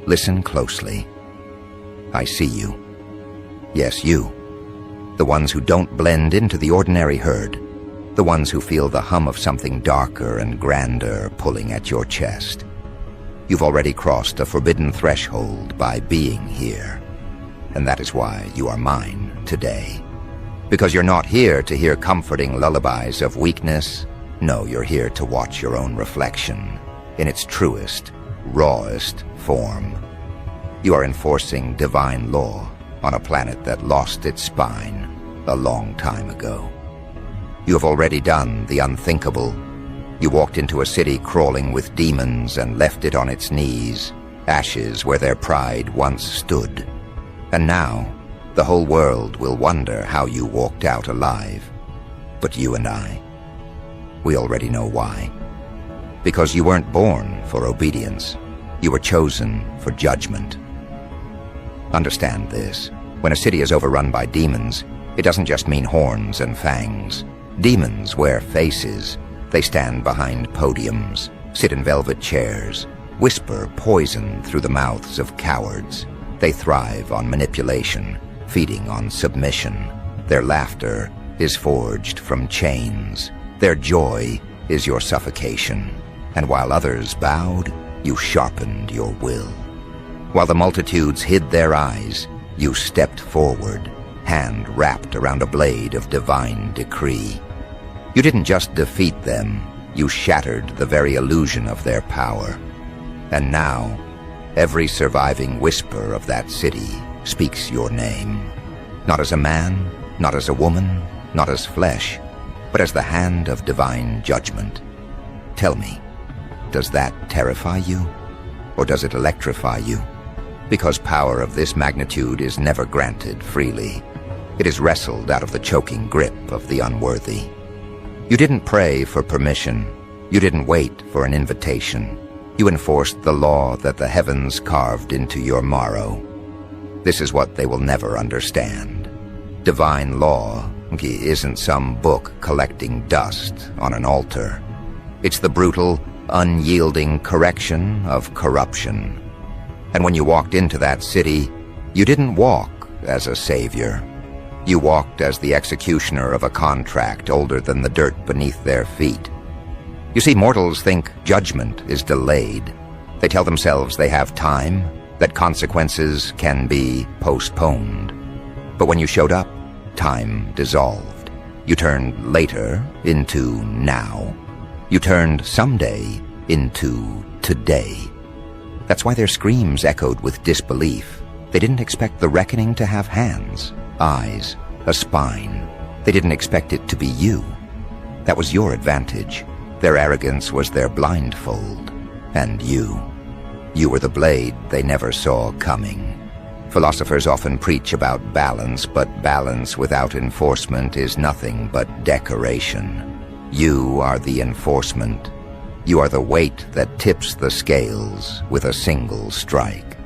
Listen closely. I see you. Yes, you. The ones who don't blend into the ordinary herd. The ones who feel the hum of something darker and grander pulling at your chest. You've already crossed a forbidden threshold by being here. And that is why you are mine today. Because you're not here to hear comforting lullabies of weakness. No, you're here to watch your own reflection in its truest, rawest form. You are enforcing divine law on a planet that lost its spine a long time ago. You have already done the unthinkable. You walked into a city crawling with demons and left it on its knees, ashes where their pride once stood. And now, the whole world will wonder how you walked out alive. But you and I, we already know why. Because you weren't born for obedience. You were chosen for judgment. Understand this. When a city is overrun by demons, it doesn't just mean horns and fangs. Demons wear faces. They stand behind podiums, sit in velvet chairs, whisper poison through the mouths of cowards. They thrive on manipulation, feeding on submission. Their laughter is forged from chains. Their joy is your suffocation. And while others bowed, you sharpened your will. While the multitudes hid their eyes, you stepped forward, hand wrapped around a blade of divine decree. You didn't just defeat them, you shattered the very illusion of their power. And now, every surviving whisper of that city speaks your name. Not as a man, not as a woman, not as flesh, but as the hand of divine judgment. Tell me, does that terrify you? Or does it electrify you? Because power of this magnitude is never granted freely. It is wrestled out of the choking grip of the unworthy. You didn't pray for permission. You didn't wait for an invitation. You enforced the law that the heavens carved into your marrow. This is what they will never understand. Divine law isn't some book collecting dust on an altar. It's the brutal, unyielding correction of corruption. And when you walked into that city, you didn't walk as a savior. You walked as the executioner of a contract older than the dirt beneath their feet. You see, mortals think judgment is delayed. They tell themselves they have time, that consequences can be postponed. But when you showed up, time dissolved. You turned later into now. You turned someday into today. That's why their screams echoed with disbelief. They didn't expect the reckoning to have hands, eyes, a spine. They didn't expect it to be you. That was your advantage. Their arrogance was their blindfold. And you were the blade they never saw coming. Philosophers often preach about balance, but balance without enforcement is nothing but decoration. You are the enforcement. You are the weight that tips the scales with a single strike.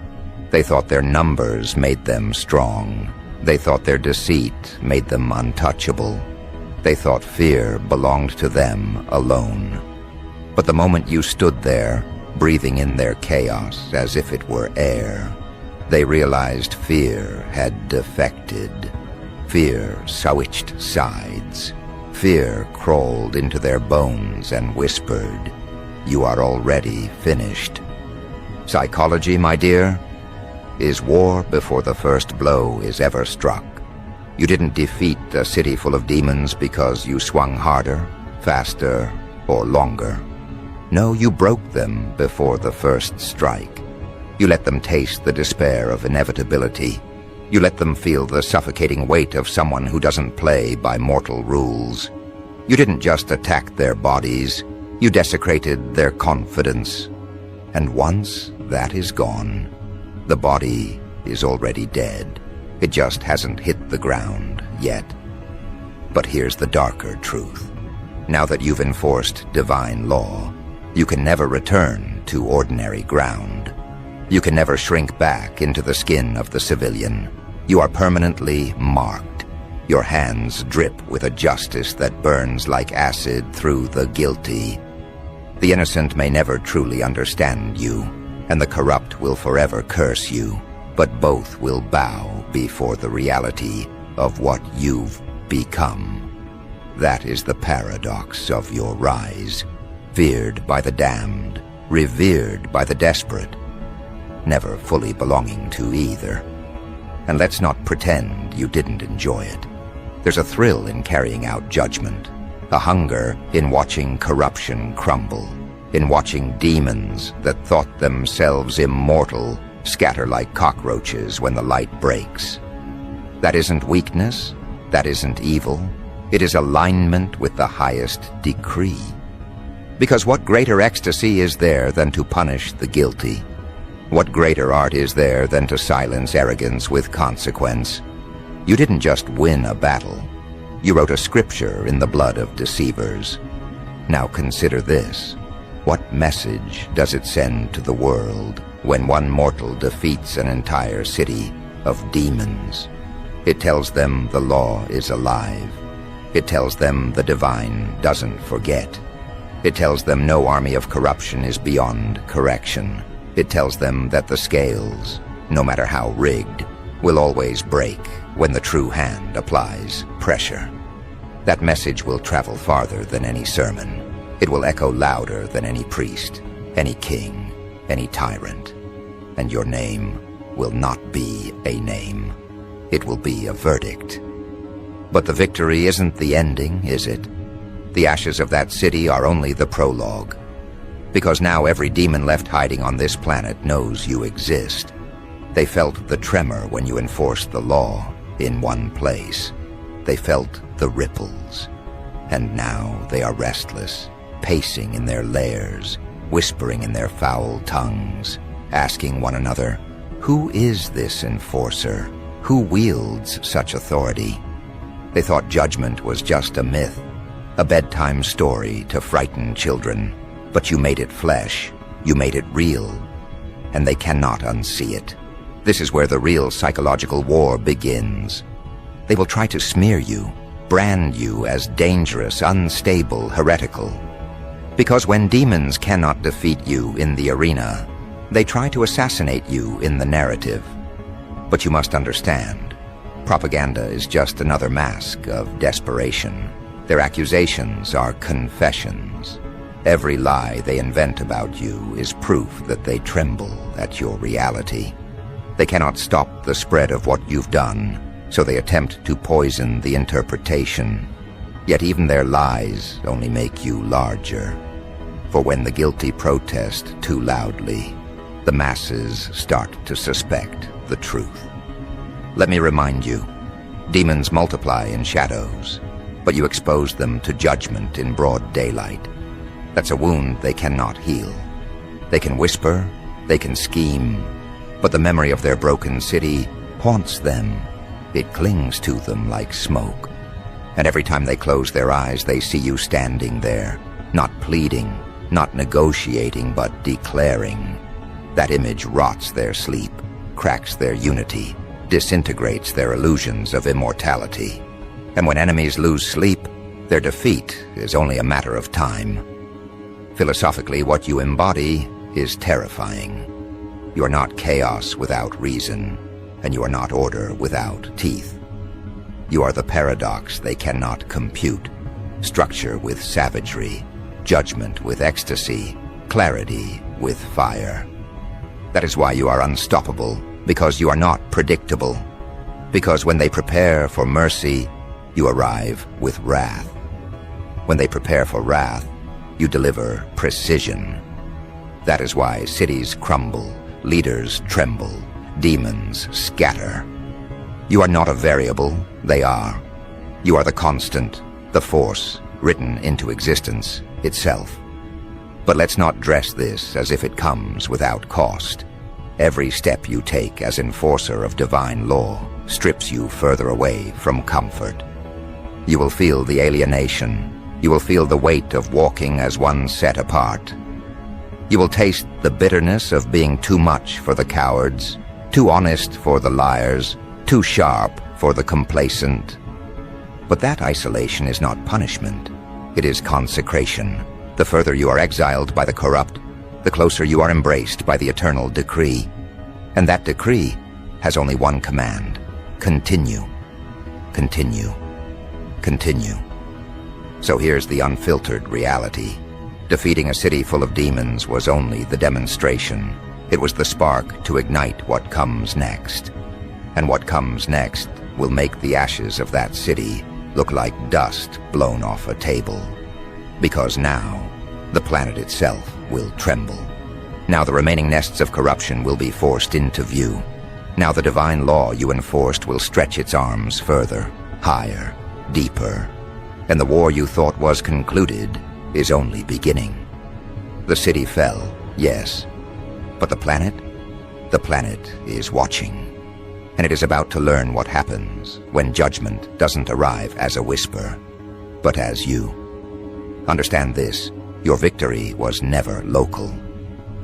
They thought their numbers made them strong. They thought their deceit made them untouchable. They thought fear belonged to them alone. But the moment you stood there, breathing in their chaos as if it were air, they realized fear had defected. Fear switched sides. Fear crawled into their bones and whispered, "You are already finished." Psychology, my dear, is war before the first blow is ever struck. You didn't defeat a city full of demons because you swung harder, faster, or longer. No, you broke them before the first strike. You let them taste the despair of inevitability. You let them feel the suffocating weight of someone who doesn't play by mortal rules. You didn't just attack their bodies, you desecrated their confidence. And once that is gone, the body is already dead. It just hasn't hit the ground yet. But here's the darker truth. Now that you've enforced divine law, you can never return to ordinary ground. You can never shrink back into the skin of the civilian. You are permanently marked. Your hands drip with a justice that burns like acid through the guilty. The innocent may never truly understand you, and the corrupt will forever curse you, but both will bow before the reality of what you've become. That is the paradox of your rise, feared by the damned, revered by the desperate, never fully belonging to either. And let's not pretend you didn't enjoy it. There's a thrill in carrying out judgment, a hunger in watching corruption crumble, in watching demons that thought themselves immortal scatter like cockroaches when the light breaks. That isn't weakness, that isn't evil, it is alignment with the highest decree. Because what greater ecstasy is there than to punish the guilty? What greater art is there than to silence arrogance with consequence? You didn't just win a battle. You wrote a scripture in the blood of deceivers. Now consider this. What message does it send to the world when one mortal defeats an entire city of demons? It tells them the law is alive. It tells them the divine doesn't forget. It tells them no army of corruption is beyond correction. It tells them that the scales, no matter how rigged, will always break when the true hand applies pressure. That message will travel farther than any sermon. It will echo louder than any priest, any king, any tyrant. And your name will not be a name. It will be a verdict. But the victory isn't the ending, is it? The ashes of that city are only the prologue. Because now every demon left hiding on this planet knows you exist. They felt the tremor when you enforced the law in one place. They felt the ripples. And now they are restless, pacing in their lairs, whispering in their foul tongues, asking one another, who is this enforcer? Who wields such authority? They thought judgment was just a myth, a bedtime story to frighten children. But you made it flesh, you made it real, and they cannot unsee it. This is where the real psychological war begins. They will try to smear you, brand you as dangerous, unstable, heretical. Because when demons cannot defeat you in the arena, they try to assassinate you in the narrative. But you must understand, propaganda is just another mask of desperation. Their accusations are confessions. Every lie they invent about you is proof that they tremble at your reality. They cannot stop the spread of what you've done, so they attempt to poison the interpretation. Yet even their lies only make you larger. For when the guilty protest too loudly, the masses start to suspect the truth. Let me remind you, demons multiply in shadows, but you expose them to judgment in broad daylight. That's a wound they cannot heal. They can whisper, they can scheme, but the memory of their broken city haunts them. It clings to them like smoke. And every time they close their eyes, they see you standing there, not pleading, not negotiating, but declaring. That image rots their sleep, cracks their unity, disintegrates their illusions of immortality. And when enemies lose sleep, their defeat is only a matter of time. Philosophically, what you embody is terrifying. You are not chaos without reason, and you are not order without teeth. You are the paradox they cannot compute, structure with savagery, judgment with ecstasy, clarity with fire. That is why you are unstoppable, because you are not predictable. Because when they prepare for mercy, you arrive with wrath. When they prepare for wrath, you deliver precision. That is why cities crumble, leaders tremble, demons scatter. You are not a variable, they are. You are the constant, the force, written into existence itself. But let's not dress this as if it comes without cost. Every step you take as enforcer of divine law strips you further away from comfort. You will feel the alienation. You will feel the weight of walking as one set apart. You will taste the bitterness of being too much for the cowards, too honest for the liars, too sharp for the complacent. But that isolation is not punishment. It is consecration. The further you are exiled by the corrupt, the closer you are embraced by the eternal decree. And that decree has only one command: continue, continue, continue. So here's the unfiltered reality. Defeating a city full of demons was only the demonstration. It was the spark to ignite what comes next. And what comes next will make the ashes of that city look like dust blown off a table. Because now, the planet itself will tremble. Now the remaining nests of corruption will be forced into view. Now the divine law you enforced will stretch its arms further, higher, deeper. And the war you thought was concluded is only beginning. The city fell, yes. But the planet? The planet is watching. And it is about to learn what happens when judgment doesn't arrive as a whisper, but as you. Understand this: your victory was never local.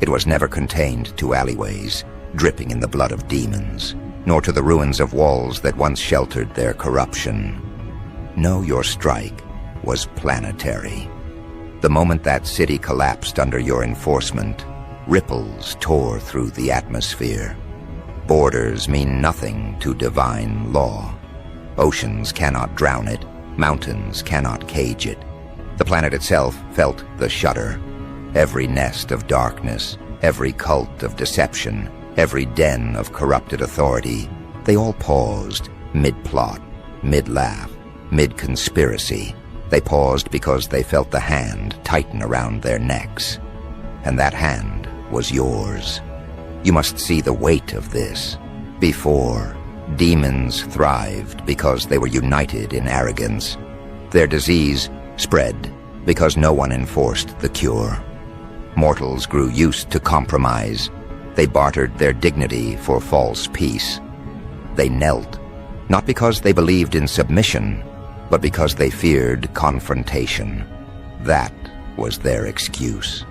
It was never contained to alleyways, dripping in the blood of demons, nor to the ruins of walls that once sheltered their corruption. No, your strike was planetary. The moment that city collapsed under your enforcement, ripples tore through the atmosphere. Borders mean nothing to divine law. Oceans cannot drown it, mountains cannot cage it. The planet itself felt the shudder. Every nest of darkness, every cult of deception, every den of corrupted authority, they all paused, mid-plot, mid-laugh, mid-conspiracy. They paused because they felt the hand tighten around their necks. And that hand was yours. You must see the weight of this. Before, demons thrived because they were united in arrogance. Their disease spread because no one enforced the cure. Mortals grew used to compromise. They bartered their dignity for false peace. They knelt, not because they believed in submission, but because they feared confrontation. That was their excuse.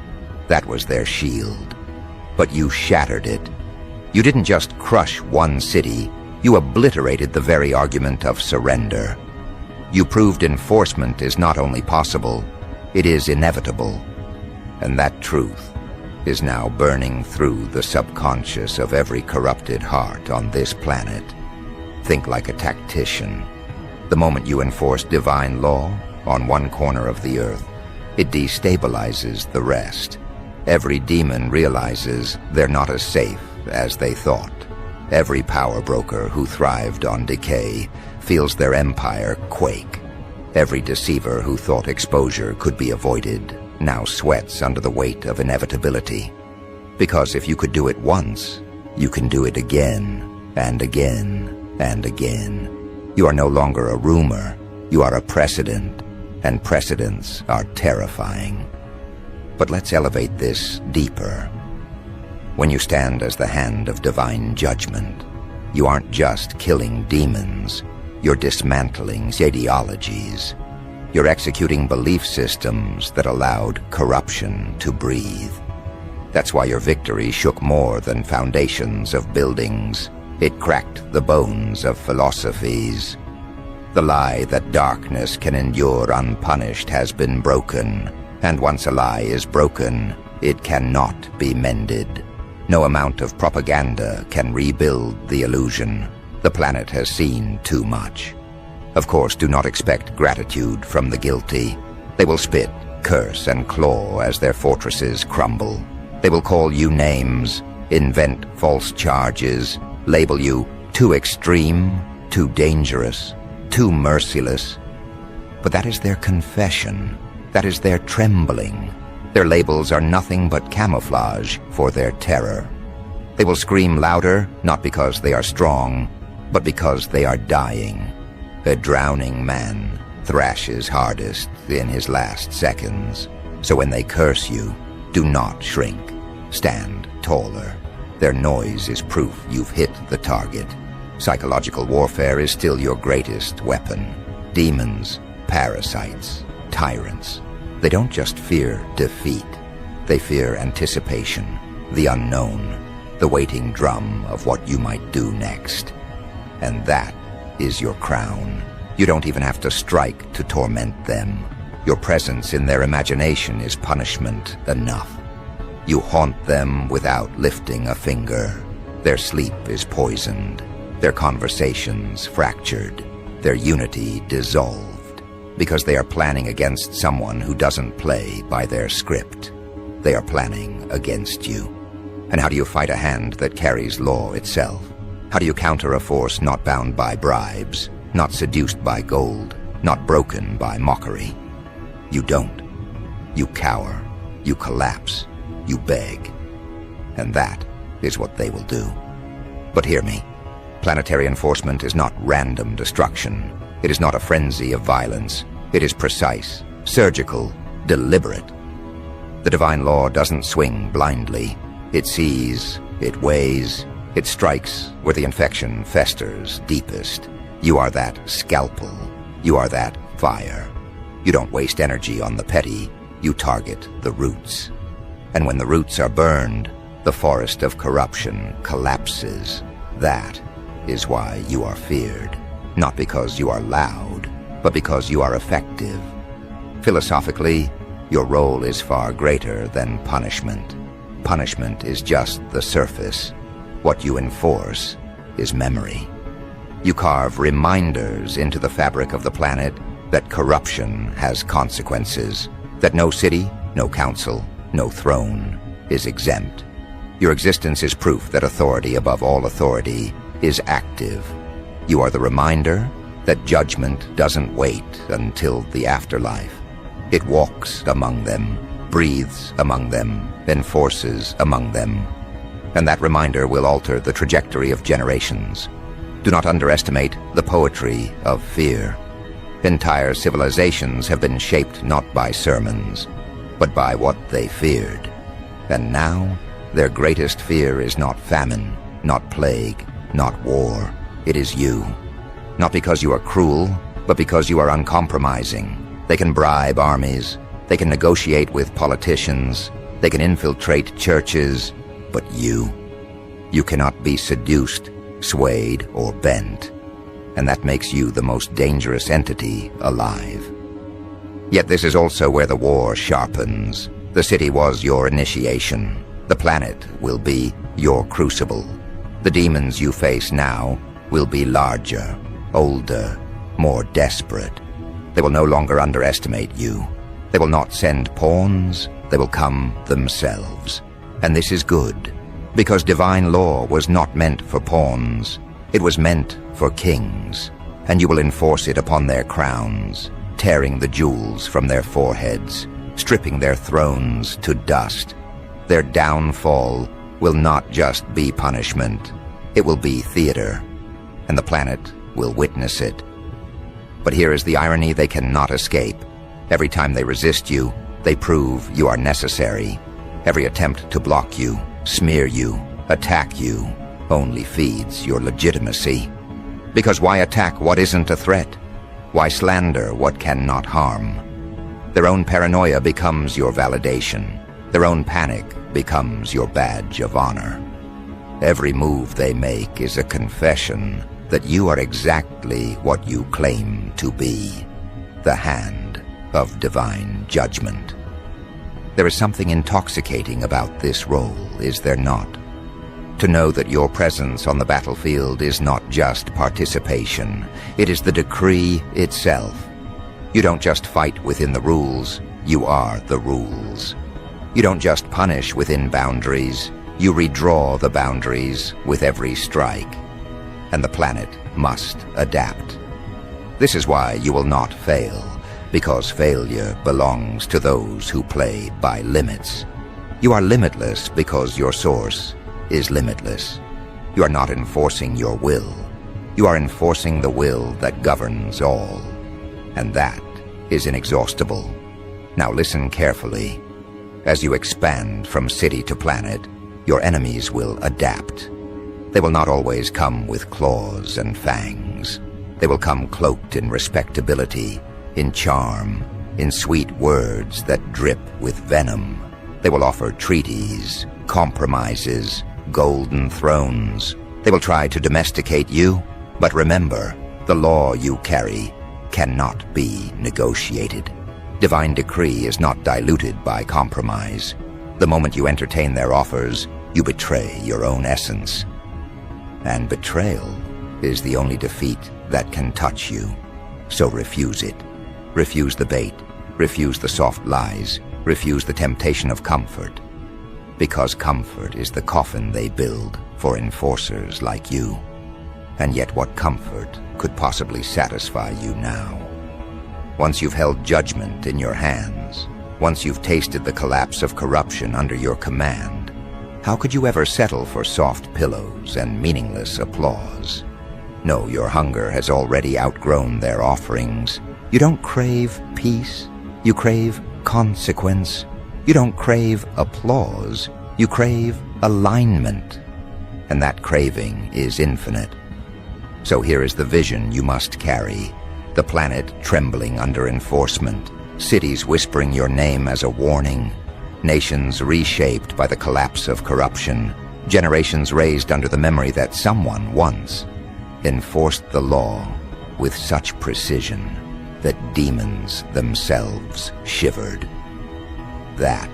That was their shield. But you shattered it. You didn't just crush one city, you obliterated the very argument of surrender. You proved enforcement is not only possible, it is inevitable. And that truth is now burning through the subconscious of every corrupted heart on this planet. Think like a tactician. The moment you enforce divine law on one corner of the earth, it destabilizes the rest. Every demon realizes they're not as safe as they thought. Every power broker who thrived on decay feels their empire quake. Every deceiver who thought exposure could be avoided now sweats under the weight of inevitability. Because if you could do it once, you can do it again, and again, and again. You are no longer a rumor, you are a precedent, and precedents are terrifying. But let's elevate this deeper. When you stand as the hand of divine judgment, you aren't just killing demons, you're dismantling ideologies. You're executing belief systems that allowed corruption to breathe. That's why your victory shook more than foundations of buildings. It cracked the bones of philosophies. The lie that darkness can endure unpunished has been broken, and once a lie is broken, it cannot be mended. No amount of propaganda can rebuild the illusion. The planet has seen too much. Of course, do not expect gratitude from the guilty. They will spit, curse, and claw as their fortresses crumble. They will call you names, invent false charges, label you too extreme, too dangerous, too merciless. But that is their confession. That is their trembling. Their labels are nothing but camouflage for their terror. They will scream louder, not because they are strong, but because they are dying. A drowning man thrashes hardest in his last seconds. So when they curse you, do not shrink. Stand taller. Their noise is proof you've hit the target. Psychological warfare is still your greatest weapon. Demons, parasites, tyrants. They don't just fear defeat. They fear anticipation, the unknown, the waiting drum of what you might do next. And that is your crown. You don't even have to strike to torment them. Your presence in their imagination is punishment enough. You haunt them without lifting a finger. Their sleep is poisoned, their conversations fractured, their unity dissolved, because they are planning against someone who doesn't play by their script. They are planning against you. And how do you fight a hand that carries law itself? How do you counter a force not bound by bribes, not seduced by gold, not broken by mockery? You don't. You cower, you collapse, you beg. And that is what they will do. But hear me. Planetary enforcement is not random destruction. It is not a frenzy of violence. It is precise, surgical, deliberate. The divine law doesn't swing blindly. It sees, it weighs, it strikes where the infection festers deepest. You are that scalpel. You are that fire. You don't waste energy on the petty. You target the roots. And when the roots are burned, the forest of corruption collapses. That is why you are feared. Not because you are loud, but because you are effective. Philosophically, your role is far greater than punishment. Punishment is just the surface. What you enforce is memory. You carve reminders into the fabric of the planet that corruption has consequences, that no city, no council, no throne is exempt. Your existence is proof that authority above all authority is active. You are the reminder that judgment doesn't wait until the afterlife. It walks among them, breathes among them, enforces among them. And that reminder will alter the trajectory of generations. Do not underestimate the poetry of fear. Entire civilizations have been shaped not by sermons, but by what they feared. And now, their greatest fear is not famine, not plague, not war. It is you. Not because you are cruel, but because you are uncompromising. They can bribe armies. They can negotiate with politicians. They can infiltrate churches. But you cannot be seduced, swayed, or bent. And that makes you the most dangerous entity alive. Yet this is also where the war sharpens. The city was your initiation. The planet will be your crucible. The demons you face now will be larger, older, more desperate. They will no longer underestimate you. They will not send pawns. They will come themselves. And this is good, because divine law was not meant for pawns. It was meant for kings, and you will enforce it upon their crowns, tearing the jewels from their foreheads, stripping their thrones to dust. Their downfall will not just be punishment. It will be theater, and the planet will witness it. But here is the irony they cannot escape. Every time they resist you, they prove you are necessary. Every attempt to block you, smear you, attack you, only feeds your legitimacy. Because why attack what isn't a threat? Why slander what cannot harm? Their own paranoia becomes your validation. Their own panic becomes your badge of honor. Every move they make is a confession that you are exactly what you claim to be, the hand of divine judgment. There is something intoxicating about this role, is there not? To know that your presence on the battlefield is not just participation, it is the decree itself. You don't just fight within the rules, you are the rules. You don't just punish within boundaries, you redraw the boundaries with every strike. And the planet must adapt. This is why you will not fail, because failure belongs to those who play by limits. You are limitless because your source is limitless. You are not enforcing your will. You are enforcing the will that governs all. And that is inexhaustible. Now listen carefully. As you expand from city to planet, your enemies will adapt. They will not always come with claws and fangs. They will come cloaked in respectability, in charm, in sweet words that drip with venom. They will offer treaties, compromises, golden thrones. They will try to domesticate you, but remember, the law you carry cannot be negotiated. Divine decree is not diluted by compromise. The moment you entertain their offers, you betray your own essence. And betrayal is the only defeat that can touch you. So refuse it. Refuse the bait. Refuse the soft lies. Refuse the temptation of comfort. Because comfort is the coffin they build for enforcers like you. And yet what comfort could possibly satisfy you now? Once you've held judgment in your hands, once you've tasted the collapse of corruption under your command, how could you ever settle for soft pillows and meaningless applause? No, your hunger has already outgrown their offerings. You don't crave peace, you crave consequence. You don't crave applause, you crave alignment. And that craving is infinite. So here is the vision you must carry. The planet trembling under enforcement, cities whispering your name as a warning, nations reshaped by the collapse of corruption, generations raised under the memory that someone once enforced the law with such precision that demons themselves shivered. That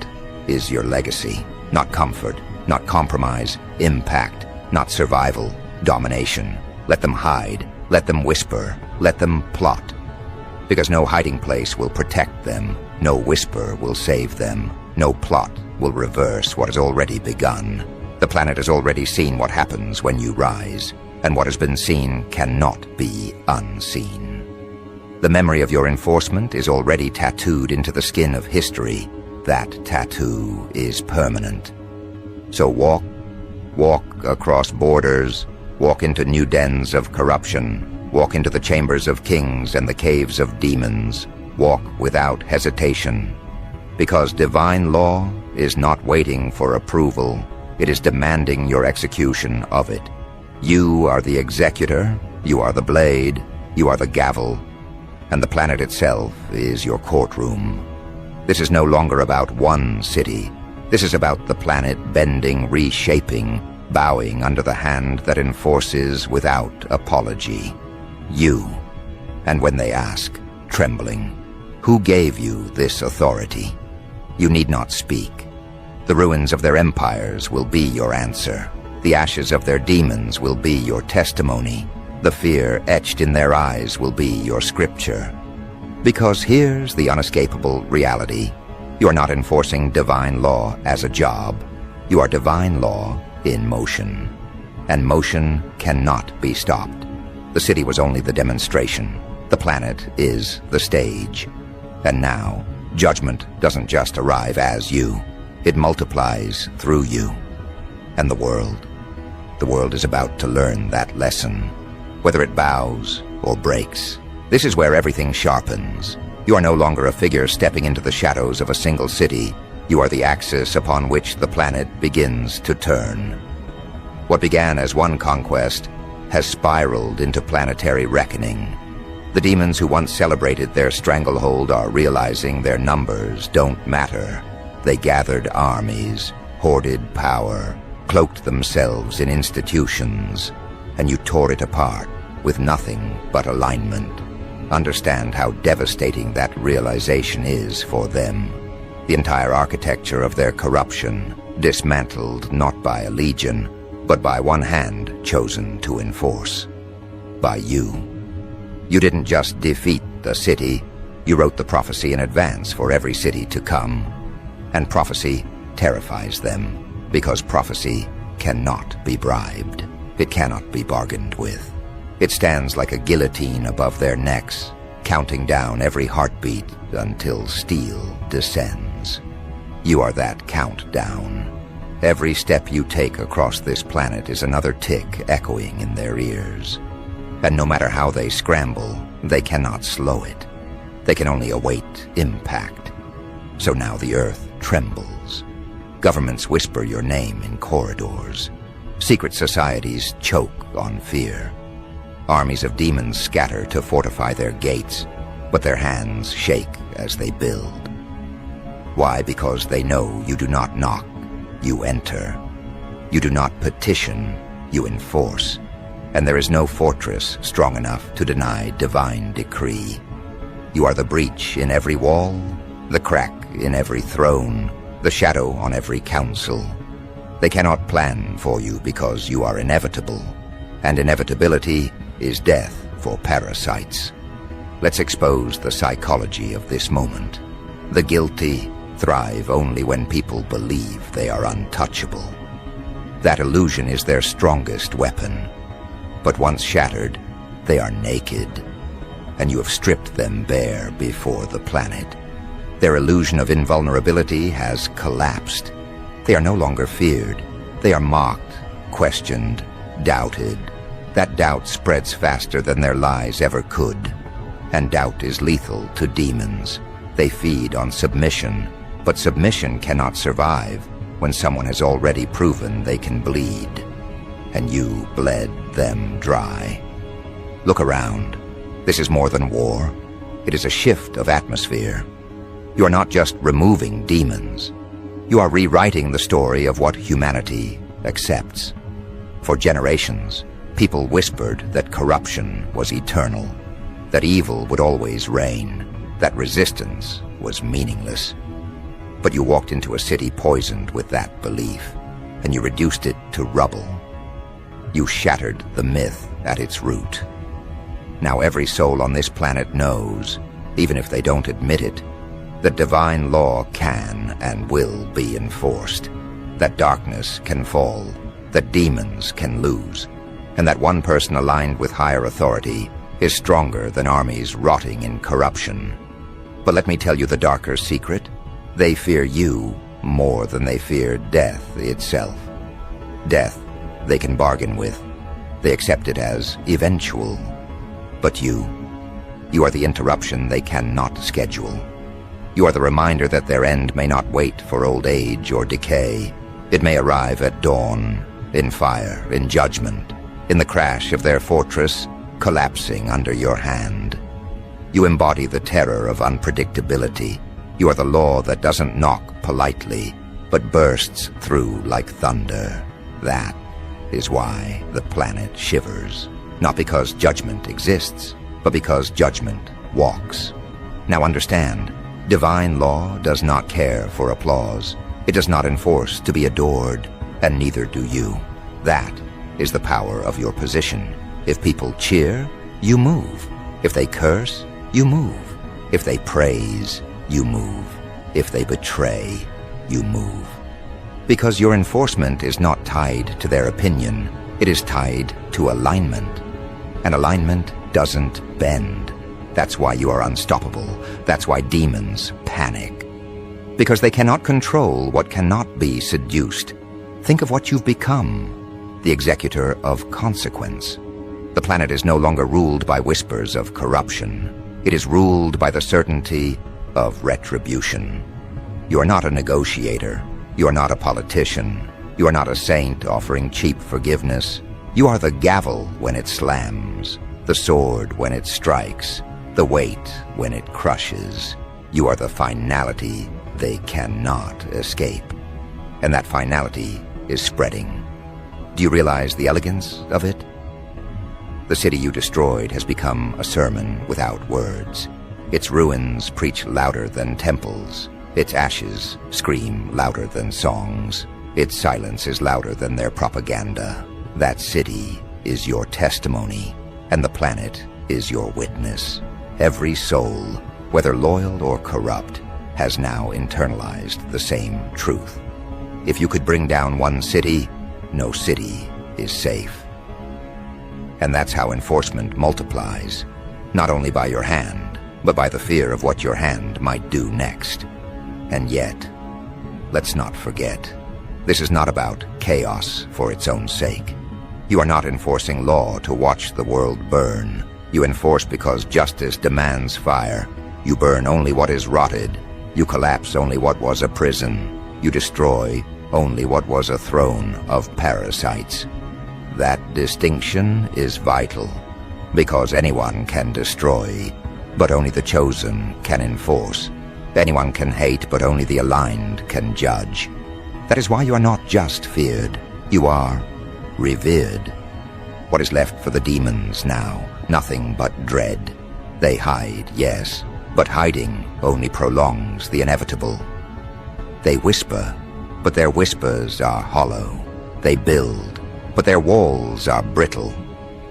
is your legacy. Not comfort, not compromise, impact, not survival, domination. Let them hide, let them whisper, let them plot. Because no hiding place will protect them, no whisper will save them, no plot will reverse what has already begun. The planet has already seen what happens when you rise, and what has been seen cannot be unseen. The memory of your enforcement is already tattooed into the skin of history. That tattoo is permanent. So walk across borders, walk into new dens of corruption, walk into the chambers of kings and the caves of demons, walk without hesitation. Because divine law is not waiting for approval, it is demanding your execution of it. You are the executor, you are the blade, you are the gavel, and the planet itself is your courtroom. This is no longer about one city. This is about the planet bending, reshaping, bowing under the hand that enforces without apology. You. And when they ask, trembling, who gave you this authority? You need not speak. The ruins of their empires will be your answer. The ashes of their demons will be your testimony. The fear etched in their eyes will be your scripture. Because here's the unescapable reality. You are not enforcing divine law as a job. You are divine law in motion. And motion cannot be stopped. The city was only the demonstration. The planet is the stage. And now, judgment doesn't just arrive as you. It multiplies through you. And the world is about to learn that lesson. Whether it bows or breaks, this is where everything sharpens. You are no longer a figure stepping into the shadows of a single city. You are the axis upon which the planet begins to turn. What began as one conquest has spiraled into planetary reckoning. The demons who once celebrated their stranglehold are realizing their numbers don't matter. They gathered armies, hoarded power, cloaked themselves in institutions, and you tore it apart with nothing but alignment. Understand how devastating that realization is for them. The entire architecture of their corruption, dismantled not by a legion, but by one hand chosen to enforce. By you. You didn't just defeat the city, you wrote the prophecy in advance for every city to come. And prophecy terrifies them, because prophecy cannot be bribed. It cannot be bargained with. It stands like a guillotine above their necks, counting down every heartbeat until steel descends. You are that countdown. Every step you take across this planet is another tick echoing in their ears. And no matter how they scramble, they cannot slow it. They can only await impact. So now the earth trembles. Governments whisper your name in corridors. Secret societies choke on fear. Armies of demons scatter to fortify their gates, but their hands shake as they build. Why? Because they know you do not knock, you enter. You do not petition, you enforce. And there is no fortress strong enough to deny divine decree. You are the breach in every wall, the crack in every throne, the shadow on every council. They cannot plan for you because you are inevitable, and inevitability is death for parasites. Let's expose the psychology of this moment. The guilty thrive only when people believe they are untouchable. That illusion is their strongest weapon. But once shattered, they are naked, and you have stripped them bare before the planet. Their illusion of invulnerability has collapsed. They are no longer feared. They are mocked, questioned, doubted. That doubt spreads faster than their lies ever could. And doubt is lethal to demons. They feed on submission, but submission cannot survive when someone has already proven they can bleed. And you bled them dry. Look around. This is more than war. It is a shift of atmosphere. You are not just removing demons. You are rewriting the story of what humanity accepts. For generations, people whispered that corruption was eternal, that evil would always reign, that resistance was meaningless. But you walked into a city poisoned with that belief, and you reduced it to rubble. You shattered the myth at its root. Now every soul on this planet knows, even if they don't admit it, that divine law can and will be enforced, that darkness can fall, that demons can lose, and that one person aligned with higher authority is stronger than armies rotting in corruption. But let me tell you the darker secret. They fear you more than they fear death itself. Death they can bargain with. They accept it as eventual. But you are the interruption they cannot schedule. You are the reminder that their end may not wait for old age or decay. It may arrive at dawn, in fire, in judgment, in the crash of their fortress, collapsing under your hand. You embody the terror of unpredictability. You are the law that doesn't knock politely, but bursts through like thunder. That is why the planet shivers. Not because judgment exists, but because judgment walks. Now understand, divine law does not care for applause. It does not enforce to be adored, and neither do you. That is the power of your position. If people cheer, you move. If they curse, you move. If they praise, you move. If they betray, you move. Because your enforcement is not tied to their opinion, it is tied to alignment. And alignment doesn't bend. That's why you are unstoppable. That's why demons panic. Because they cannot control what cannot be seduced. Think of what you've become, the executor of consequence. The planet is no longer ruled by whispers of corruption. It is ruled by the certainty of retribution. You are not a negotiator. You are not a politician. You are not a saint offering cheap forgiveness. You are the gavel when it slams, the sword when it strikes, the weight when it crushes. You are the finality they cannot escape. And that finality is spreading. Do you realize the elegance of it? The city you destroyed has become a sermon without words. Its ruins preach louder than temples. Its ashes scream louder than songs. Its silence is louder than their propaganda. That city is your testimony, and the planet is your witness. Every soul, whether loyal or corrupt, has now internalized the same truth. If you could bring down one city, no city is safe. And that's how enforcement multiplies, not only by your hand, but by the fear of what your hand might do next. And yet, let's not forget, this is not about chaos for its own sake. You are not enforcing law to watch the world burn. You enforce because justice demands fire. You burn only what is rotted. You collapse only what was a prison. You destroy only what was a throne of parasites. That distinction is vital, because anyone can destroy, but only the chosen can enforce. Anyone can hate, but only the aligned can judge. That is why you are not just feared. You are revered. What is left for the demons now? Nothing but dread. They hide, yes, but hiding only prolongs the inevitable. They whisper, but their whispers are hollow. They build, but their walls are brittle.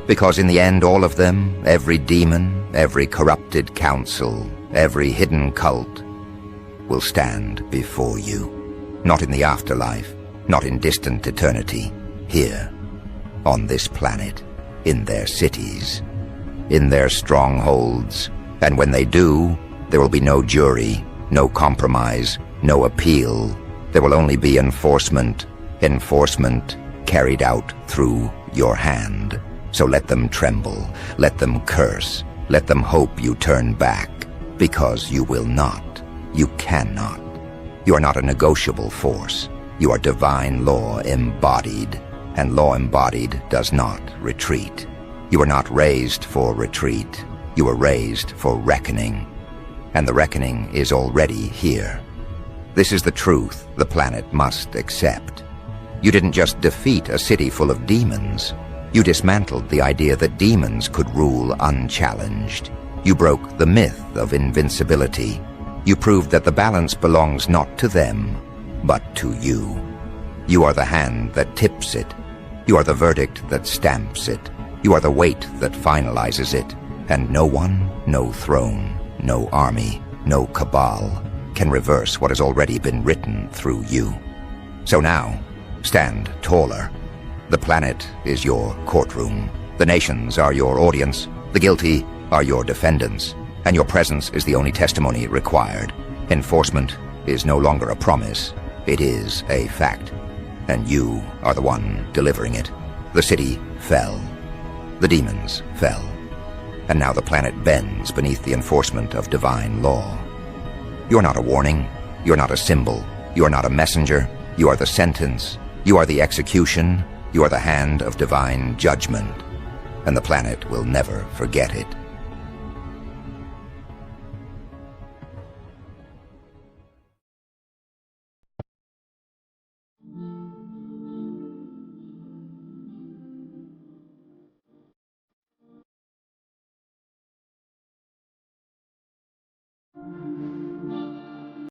Because in the end, all of them, every demon, every corrupted council, every hidden cult, will stand before you. Not in the afterlife, not in distant eternity. Here, on this planet, in their cities, in their strongholds. And when they do, there will be no jury, no compromise, no appeal. There will only be enforcement, enforcement carried out through your hand. So let them tremble, let them curse, let them hope you turn back, because you will not, you cannot. You are not a negotiable force. You are divine law embodied, and law embodied does not retreat. You are not raised for retreat. You are raised for reckoning, and the reckoning is already here. This is the truth the planet must accept. You didn't just defeat a city full of demons. You dismantled the idea that demons could rule unchallenged. You broke the myth of invincibility. You proved that the balance belongs not to them, but to you. You are the hand that tips it. You are the verdict that stamps it. You are the weight that finalizes it. And no one, no throne, no army, no cabal can reverse what has already been written through you. So now, stand taller. The planet is your courtroom. The nations are your audience. The guilty are your defendants. And your presence is the only testimony required. Enforcement is no longer a promise. It is a fact. And you are the one delivering it. The city fell. The demons fell. And now the planet bends beneath the enforcement of divine law. You're not a warning. You're not a symbol. You are not a messenger. You are the sentence. You are the execution. You are the hand of divine judgment. And the planet will never forget it.